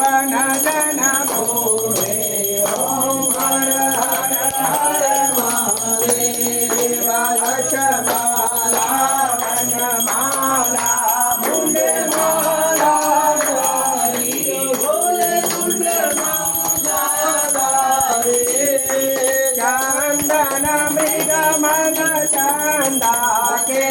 જન બોલે ઓમ હર હર હર મહાદેવ અક્ષમાલા વનમાલા મુંડે માલા ગારી બોલે મુંડે માલા ગારી ચંદન મૃગ મન ચંદા કે